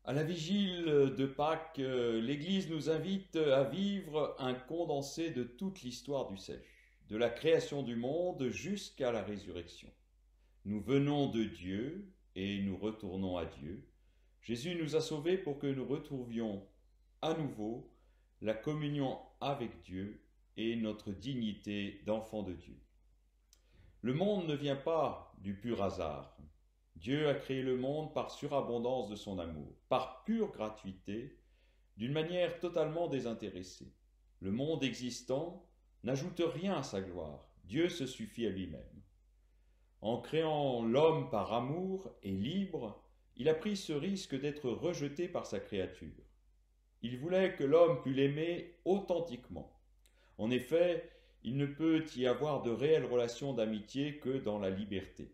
À la vigile de Pâques, l'Église nous invite à vivre un condensé de toute l'histoire du salut, de la création du monde jusqu'à la résurrection. Nous venons de Dieu et nous retournons à Dieu. Jésus nous a sauvés pour que nous retrouvions à nouveau la communion avec Dieu et notre dignité d'enfant de Dieu. Le monde ne vient pas du pur hasard. Dieu a créé le monde par surabondance de son amour, par pure gratuité, d'une manière totalement désintéressée. Le monde existant n'ajoute rien à sa gloire. Dieu se suffit à lui-même. En créant l'homme par amour et libre, il a pris ce risque d'être rejeté par sa créature. Il voulait que l'homme pût l'aimer authentiquement. En effet, il ne peut y avoir de réelle relation d'amitié que dans la liberté.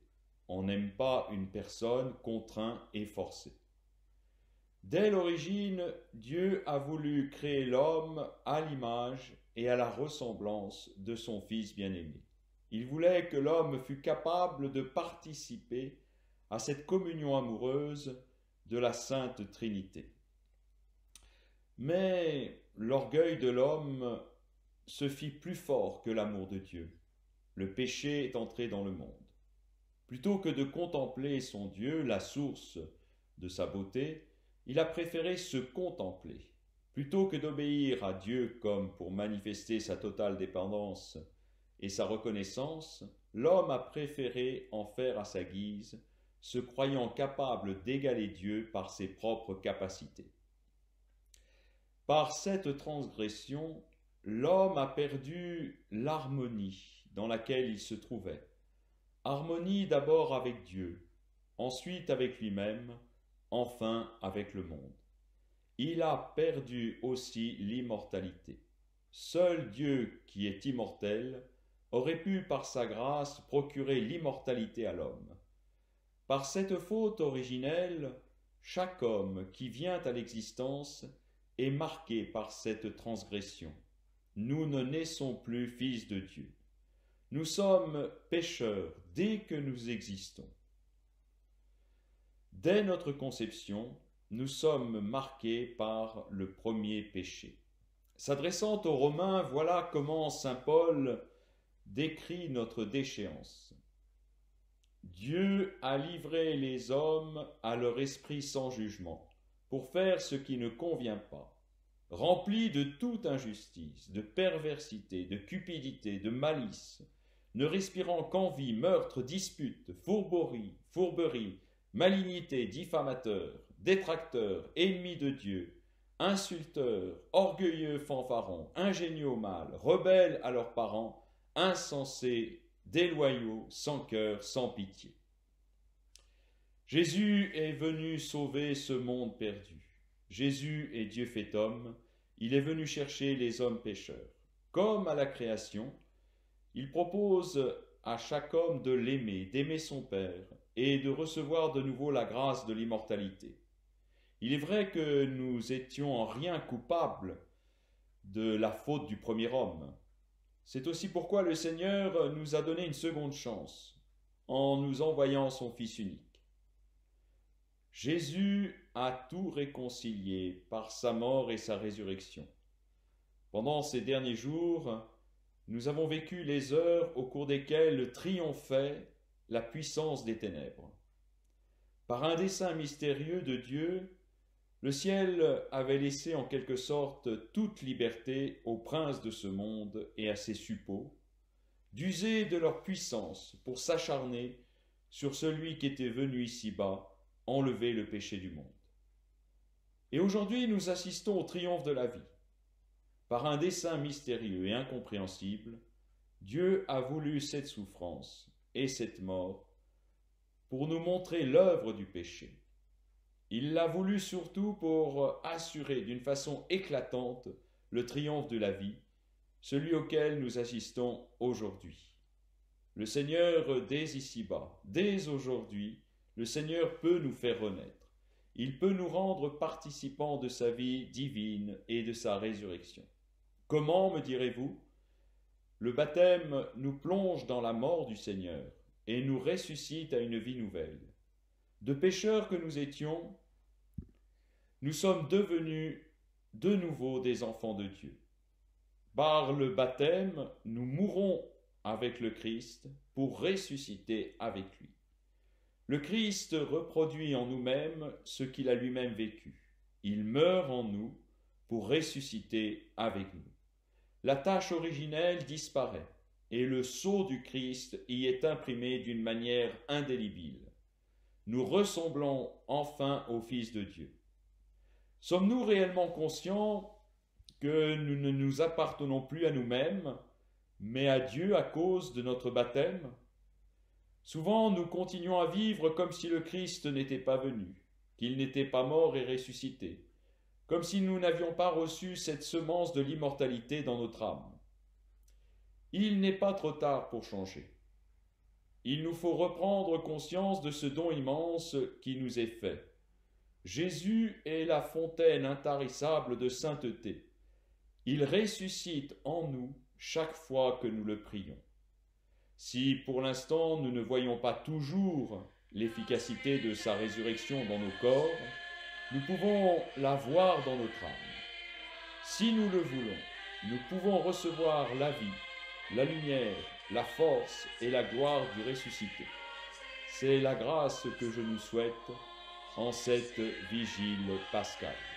On n'aime pas une personne contrainte et forcée. Dès l'origine, Dieu a voulu créer l'homme à l'image et à la ressemblance de son Fils bien-aimé. Il voulait que l'homme fût capable de participer à cette communion amoureuse de la Sainte Trinité. Mais l'orgueil de l'homme se fit plus fort que l'amour de Dieu. Le péché est entré dans le monde. Plutôt que de contempler son Dieu, la source de sa beauté, il a préféré se contempler. Plutôt que d'obéir à Dieu comme pour manifester sa totale dépendance et sa reconnaissance, l'homme a préféré en faire à sa guise, se croyant capable d'égaler Dieu par ses propres capacités. Par cette transgression, l'homme a perdu l'harmonie dans laquelle il se trouvait. Harmonie d'abord avec Dieu, ensuite avec lui-même, enfin avec le monde. Il a perdu aussi l'immortalité. Seul Dieu, qui est immortel, aurait pu par sa grâce procurer l'immortalité à l'homme. Par cette faute originelle, chaque homme qui vient à l'existence est marqué par cette transgression. Nous ne naissons plus fils de Dieu. Nous sommes pécheurs dès que nous existons. Dès notre conception, nous sommes marqués par le premier péché. S'adressant aux Romains, voilà comment saint Paul décrit notre déchéance. Dieu a livré les hommes à leur esprit sans jugement, pour faire ce qui ne convient pas, remplis de toute injustice, de perversité, de cupidité, de malice, ne respirant qu'envie, meurtre, dispute, fourberie, malignité, diffamateur, détracteur, ennemi de Dieu, insulteur, orgueilleux fanfaron, ingénieux au mal, rebelles à leurs parents, insensés, déloyaux, sans cœur, sans pitié. Jésus est venu sauver ce monde perdu. Jésus est Dieu fait homme, il est venu chercher les hommes pécheurs. Comme à la création, il propose à chaque homme de l'aimer, d'aimer son Père et de recevoir de nouveau la grâce de l'immortalité. Il est vrai que nous étions en rien coupables de la faute du premier homme. C'est aussi pourquoi le Seigneur nous a donné une seconde chance en nous envoyant son Fils unique. Jésus a tout réconcilié par sa mort et sa résurrection. Pendant ces derniers jours, nous avons vécu les heures au cours desquelles triomphait la puissance des ténèbres. Par un dessein mystérieux de Dieu, le ciel avait laissé en quelque sorte toute liberté aux princes de ce monde et à ses suppôts, d'user de leur puissance pour s'acharner sur celui qui était venu ici-bas enlever le péché du monde. Et aujourd'hui, nous assistons au triomphe de la vie. Par un dessein mystérieux et incompréhensible, Dieu a voulu cette souffrance et cette mort pour nous montrer l'œuvre du péché. Il l'a voulu surtout pour assurer d'une façon éclatante le triomphe de la vie, celui auquel nous assistons aujourd'hui. Le Seigneur, dès ici-bas, dès aujourd'hui, le Seigneur peut nous faire renaître. Il peut nous rendre participants de sa vie divine et de sa résurrection. Comment, me direz-vous? Le baptême nous plonge dans la mort du Seigneur et nous ressuscite à une vie nouvelle. De pécheurs que nous étions, nous sommes devenus de nouveau des enfants de Dieu. Par le baptême, nous mourons avec le Christ pour ressusciter avec lui. Le Christ reproduit en nous-mêmes ce qu'il a lui-même vécu. Il meurt en nous pour ressusciter avec nous. La tâche originelle disparaît et le sceau du Christ y est imprimé d'une manière indélébile. Nous ressemblons enfin au Fils de Dieu. Sommes-nous réellement conscients que nous ne nous appartenons plus à nous-mêmes, mais à Dieu à cause de notre baptême? Souvent, nous continuons à vivre comme si le Christ n'était pas venu, qu'il n'était pas mort et ressuscité, comme si nous n'avions pas reçu cette semence de l'immortalité dans notre âme. Il n'est pas trop tard pour changer. Il nous faut reprendre conscience de ce don immense qui nous est fait. Jésus est la fontaine intarissable de sainteté. Il ressuscite en nous chaque fois que nous le prions. Si pour l'instant nous ne voyons pas toujours l'efficacité de sa résurrection dans nos corps, nous pouvons la voir dans notre âme. Si nous le voulons, nous pouvons recevoir la vie, la lumière, la force et la gloire du ressuscité. C'est la grâce que je nous souhaite en cette vigile pascale.